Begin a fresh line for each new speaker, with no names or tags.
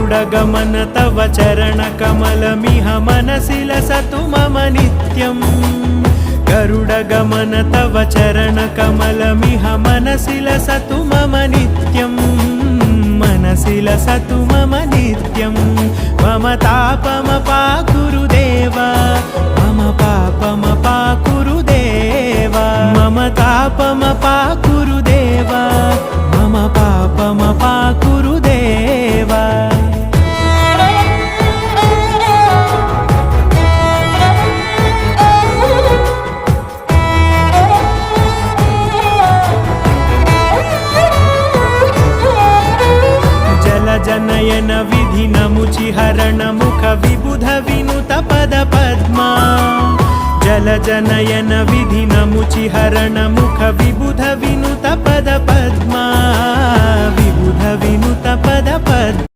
गरुडगमन तव चरणकमलमिह मनसि लसतु मम नित्यम् गरुडगमन तव चरणकमलमिह मनसि लसतु मम नित्यम् मनसि लसतु मम नित्यम् मम तापमपाकुरु देव मम पापमपाकुरु देव मम तापमपाकुरु देव मम पापमपाकुरु देव जनयन विधिनमुचिहरण मुख विबुध विनुत पद पद्मा जलजनयन विधिनमुचिहरण मुख विबुध विनुत पद पद्मा विबुध विनुत पद पद्मा